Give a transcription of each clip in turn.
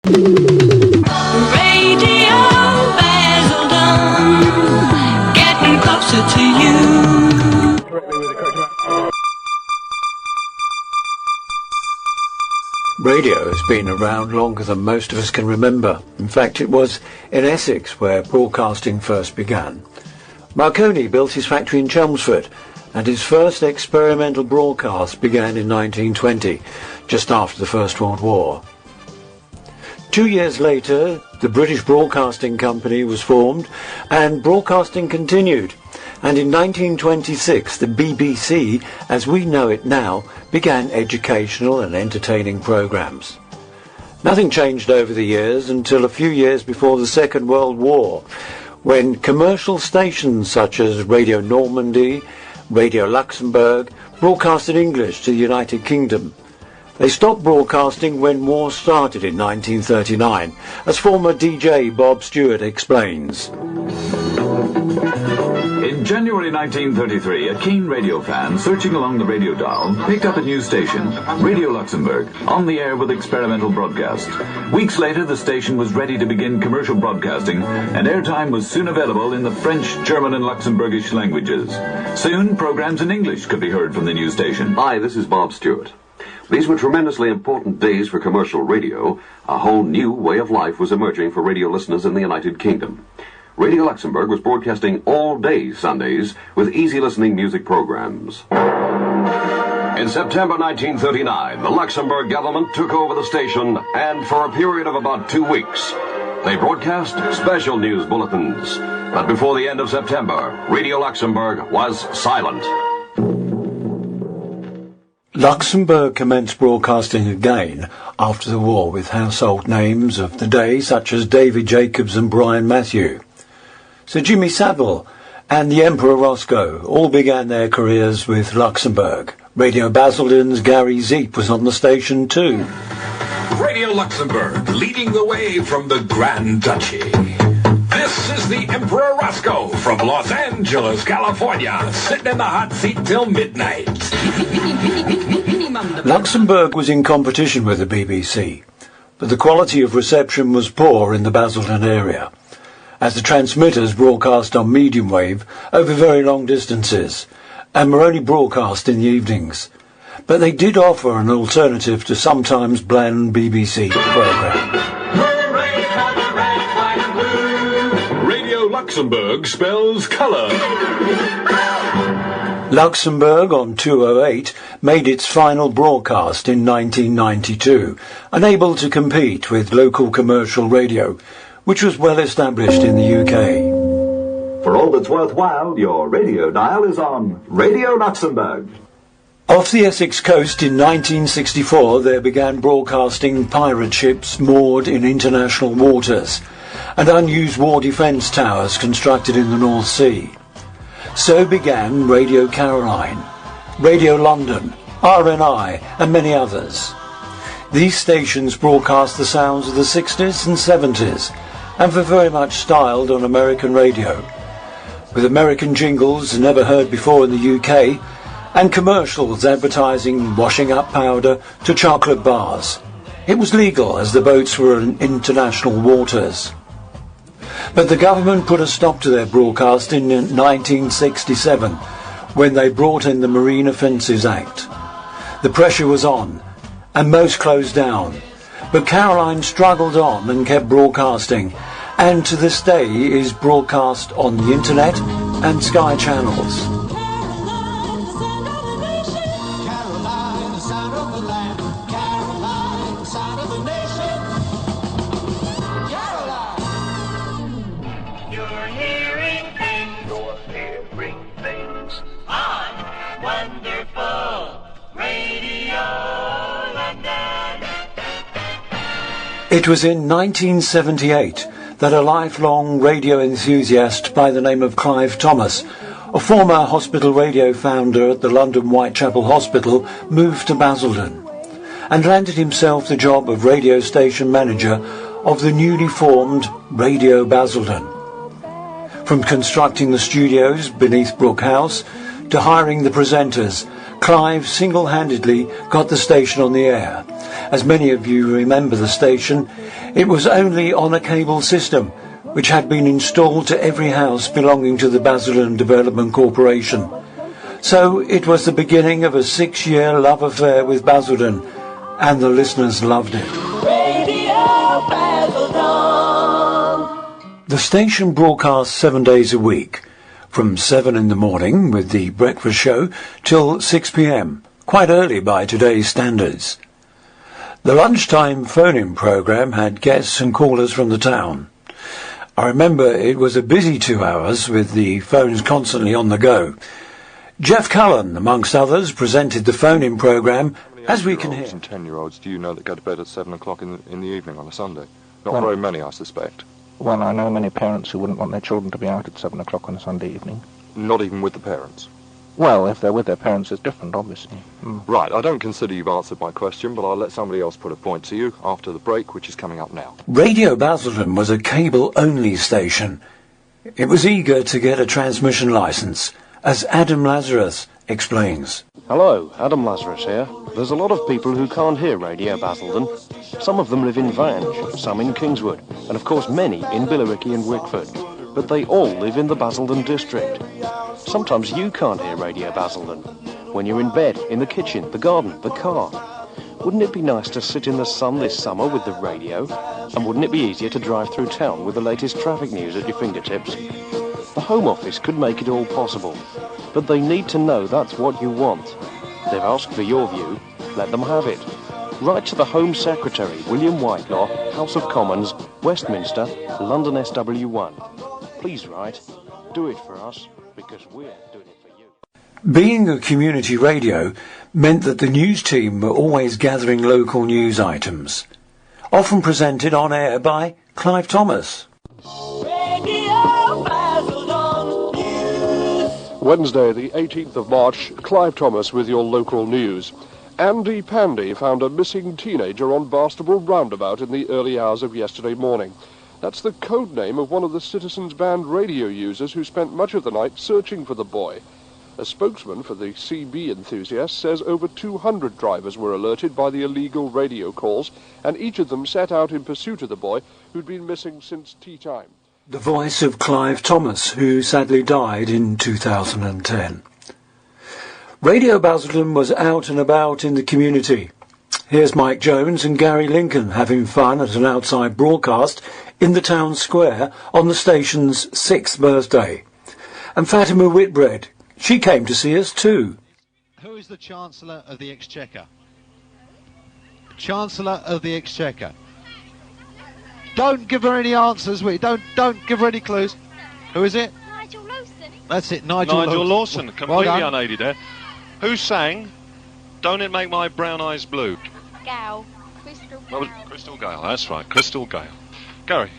Radio Basildon, getting closer to you. Radio has been around longer than most of us can remember. In fact, it was in Essex where broadcasting first began. Marconi built his factory in Chelmsford, and his first experimental broadcast began in 1920, just after the First World War. 2 years later, the British Broadcasting Company was formed, and broadcasting continued. And in 1926, the BBC, as we know it now, began educational and entertaining programmes. Nothing changed over the years until a few years before the Second World War, when commercial stations such as Radio Normandy, Radio Luxembourg broadcast in English to the United Kingdom. They stopped broadcasting when war started in 1939, as former DJ Bob Stewart explains. In January 1933, a keen radio fan searching along the radio dial picked up a new station, Radio Luxembourg, on the air with experimental broadcast. Weeks later, the station was ready to begin commercial broadcasting, and airtime was soon available in the French, German and Luxembourgish languages. Soon, programs in English could be heard from the new station. Hi, this is Bob Stewart. These were tremendously important days for commercial radio. A whole new way of life was emerging for radio listeners in the United Kingdom. Radio Luxembourg was broadcasting all day Sundays with easy listening music programs. In September 1939, the Luxembourg government took over the station, and for a period of about 2 weeks, they broadcast special news bulletins. But before the end of September, Radio Luxembourg was silent. Luxembourg commenced broadcasting again after the war with household names of the day such as David Jacobs and Brian Matthew. Sir Jimmy Savile and the Emperor Roscoe all began their careers with Luxembourg. Radio Basildon's Gary Zeep was on the station too. Radio Luxembourg, leading the way from the Grand Duchy. This is the Emperor Roscoe from Los Angeles, California, sitting in the hot seat till midnight. Luxembourg was in competition with the BBC, but the quality of reception was poor in the Basildon area, as the transmitters broadcast on medium wave over very long distances and were only broadcast in the evenings. But they did offer an alternative to sometimes bland BBC programmes. Radio Luxembourg spells colour. Luxembourg on 208 made its final broadcast in 1992, unable to compete with local commercial radio, which was well established in the UK. For all that's worthwhile, your radio dial is on Radio Luxembourg. Off the Essex coast in 1964, there began broadcasting pirate ships moored in international waters and unused war defence towers constructed in the North Sea. So began Radio Caroline, Radio London, RNI and many others. These stations broadcast the sounds of the 60s and 70s and were very much styled on American radio, with American jingles never heard before in the UK and commercials advertising washing up powder to chocolate bars. It was legal as the boats were in international waters. But the government put a stop to their broadcast in 1967 when they brought in the Marine Offences Act. The pressure was on and most closed down, but Caroline struggled on and kept broadcasting, and to this day is broadcast on the internet and Sky channels. It was in 1978 that a lifelong radio enthusiast by the name of Clive Thomas, a former hospital radio founder at the London Whitechapel Hospital, moved to Basildon and landed himself the job of radio station manager of the newly formed Radio Basildon. From constructing the studios beneath Brook House to hiring the presenters, Clive single-handedly got the station on the air. As many of you remember the station, it was only on a cable system, which had been installed to every house belonging to the Basildon Development Corporation. So it was the beginning of a 6-year love affair with Basildon, and the listeners loved it. Radio Basildon. The station broadcast 7 days a week, from 7 in the morning with the breakfast show till 6 p.m, quite early by today's standards. The lunchtime phone-in programme had guests and callers from the town. I remember it was a busy 2 hours with the phones constantly on the go. Jeff Cullen, amongst others, presented the phone-in programme, as we can hear. And 10-year-olds do you know that go to bed at 7 o'clock in the evening on a Sunday? Not very many, I suspect. Well, I know many parents who wouldn't want their children to be out at 7 o'clock on a Sunday evening. Not even with the parents? Well, if they're with their parents, it's different, obviously. Right, I don't consider you've answered my question, but I'll let somebody else put a point to you after the break, which is coming up now. Radio Basildon was a cable-only station. It was eager to get a transmission licence, as Adam Lazarus explains. Hello, Adam Lazarus here. There's a lot of people who can't hear Radio Basildon. Some of them live in Vange, some in Kingswood, and of course many in Billericay and Wickford. But they all live in the Basildon district. Sometimes you can't hear Radio Basildon. When you're in bed, in the kitchen, the garden, the car. Wouldn't it be nice to sit in the sun this summer with the radio? And wouldn't it be easier to drive through town with the latest traffic news at your fingertips? The Home Office could make it all possible. But they need to know that's what you want. They've asked for your view. Let them have it. Write to the Home Secretary, William Whitelaw, House of Commons, Westminster, London SW1. Please write. Do it for us, because we're doing it for you. Being a community radio meant that the news team were always gathering local news items, often presented on air by Clive Thomas. Radio Basildon News. Wednesday, the 18th of March, Clive Thomas with your local news. Andy Pandy found a missing teenager on Barstable Roundabout in the early hours of yesterday morning. That's the code name of one of the Citizens Band radio users who spent much of the night searching for the boy. A spokesman for the CB enthusiasts says over 200 drivers were alerted by the illegal radio calls, and each of them set out in pursuit of the boy who'd been missing since tea time. The voice of Clive Thomas, who sadly died in 2010. Radio Basildon was out and about in the community. Here's Mike Jones and Gary Lincoln having fun at an outside broadcast in the town square on the station's 6th birthday. And Fatima Whitbread, she came to see us too. Who is the Chancellor of the Exchequer? Chancellor of the Exchequer. Don't give her any answers. Don't give her any clues. Who is it? Nigel Lawson. That's it, Nigel Lawson. Completely unaided there. Who sang Don't It Make My Brown Eyes Blue? Gale. Crystal Gale. Crystal Gale, that's right, Crystal Gale. Gary.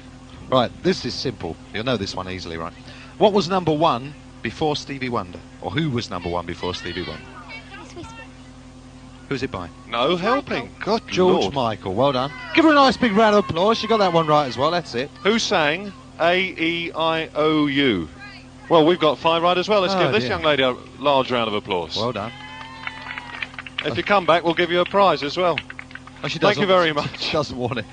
Right, this is simple. You'll know this one easily, right? What was number one before Stevie Wonder? Or who was number one before Stevie Wonder? Who's it by? No helping. Good George Lord. Michael, well done. Give her a nice big round of applause. She got that one right as well, that's it. Who sang A-E-I-O-U? Well, we've got 5 right as well. Let's give this young lady a large round of applause. Well done. If you come back, we'll give you a prize as well. Oh, she Thank you very much. She doesn't want it.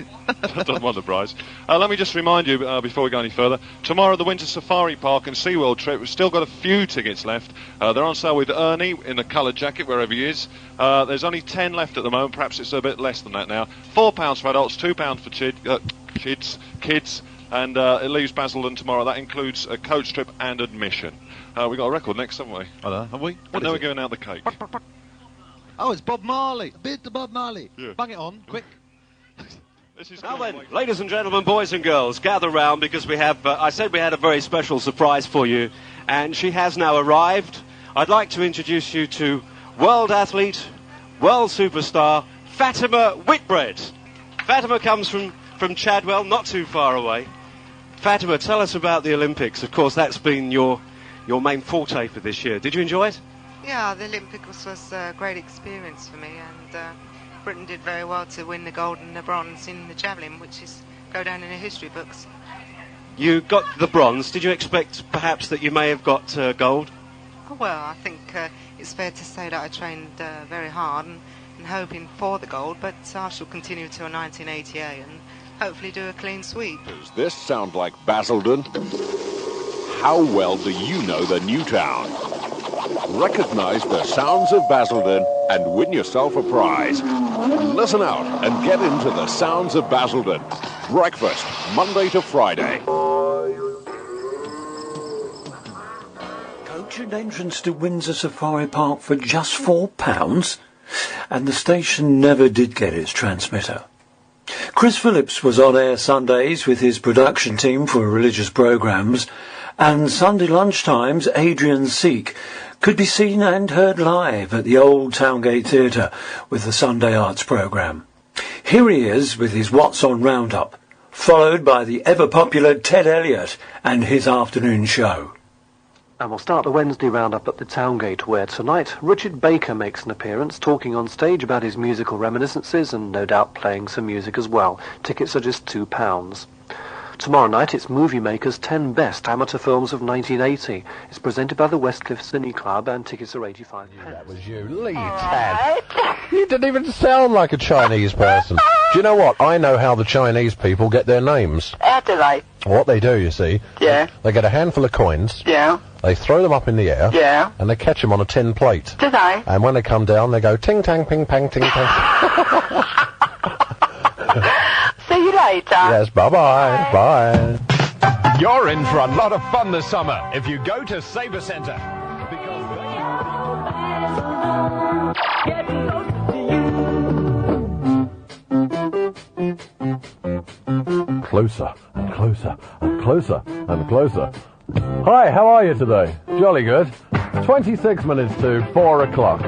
Doesn't want the prize. Let me just remind you, before we go any further, tomorrow the Winter Safari Park and SeaWorld trip, we've still got a few tickets left. They're on sale with Ernie in a coloured jacket, wherever he is. There's only 10 left at the moment, perhaps it's a bit less than that now. £4 for adults, £2 for kids, and it leaves Basildon tomorrow. That includes a coach trip and admission. We've got a record next, haven't we? Have we? And then we're giving out the cake. Oh, it's Bob Marley. A bit to Bob Marley. Yeah. Bang it on, quick. Now then, ladies and gentlemen, boys and girls, gather round because we have, I said we had a very special surprise for you, and she has now arrived. I'd like to introduce you to world athlete, world superstar, Fatima Whitbread. Fatima comes from Chadwell, not too far away. Fatima, tell us about the Olympics. Of course, that's been your main forte for this year. Did you enjoy it? Yeah, the Olympics was a great experience for me, and Britain did very well to win the gold and the bronze in the javelin, which is go down in the history books. You got the bronze. Did you expect perhaps that you may have got gold? Well, I think it's fair to say that I trained very hard and hoping for the gold, but I shall continue till 1988 and hopefully do a clean sweep. Does this sound like Basildon? How well do you know the new town? Recognize the sounds of Basildon and win yourself a prize. Listen out and get into the sounds of Basildon. Breakfast, Monday to Friday. Coach and entrance to Windsor Safari Park for just £4? And the station never did get its transmitter. Chris Phillips was on air Sundays with his production team for religious programmes, and Sunday lunchtimes Adrian Seek could be seen and heard live at the old Towngate Theatre with the Sunday Arts programme. Here he is with his What's On Roundup, followed by the ever-popular Ted Elliott and his afternoon show. And we'll start the Wednesday roundup at the Towngate, where tonight Richard Baker makes an appearance, talking on stage about his musical reminiscences and no doubt playing some music as well. Tickets are just £2. Tomorrow night it's Movie Maker's 10 Best Amateur Films of 1980. It's presented by the Westcliff Cine Club and tickets are £85. That was you, Lee Tad. You didn't even sound like a Chinese person. Do you know what? I know how the Chinese people get their names. How do they? What they do, you see, Yeah. they get a handful of coins, Yeah. they throw them up in the air, Yeah. and they catch them on a tin plate. Do they? And when they come down, they go ting-tang, ping-pang, ting-tang. See you later. Yes, bye-bye. Bye. You're in for a lot of fun this summer if you go to Sabre Centre. Closer and closer and closer and closer. Hi, how are you today? Jolly good. 26 minutes to 4 o'clock.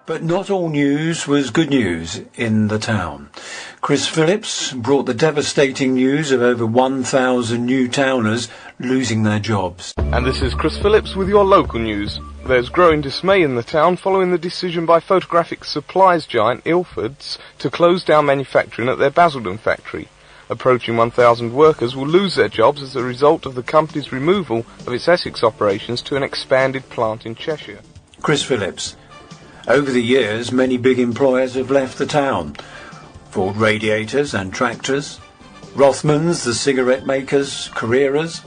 But not all news was good news in the town. Chris Phillips brought the devastating news of over 1,000 new towners losing their jobs. And this is Chris Phillips with your local news. There's growing dismay in the town following the decision by photographic supplies giant Ilford's to close down manufacturing at their Basildon factory. Approaching 1,000 workers will lose their jobs as a result of the company's removal of its Essex operations to an expanded plant in Cheshire. Chris Phillips. Over the years, many big employers have left the town. Ford Radiators and Tractors, Rothmans, the cigarette makers, Carreras,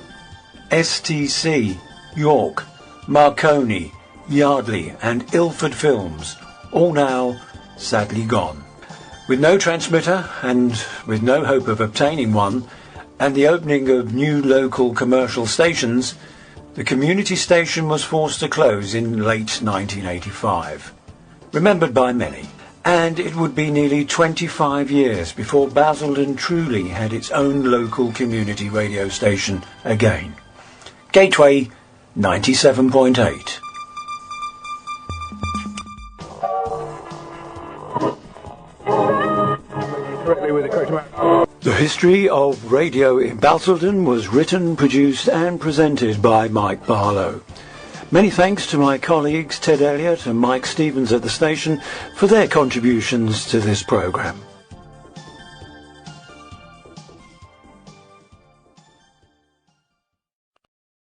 STC, York, Marconi, Yardley and Ilford Films, all now sadly gone. With no transmitter and with no hope of obtaining one, and the opening of new local commercial stations, the community station was forced to close in late 1985. Remembered by many, and it would be nearly 25 years before Basildon truly had its own local community radio station again. Gateway 97.8. The history of radio in Basildon was written, produced and presented by Mike Barlow. Many thanks to my colleagues Ted Elliott and Mike Stevens at the station for their contributions to this programme.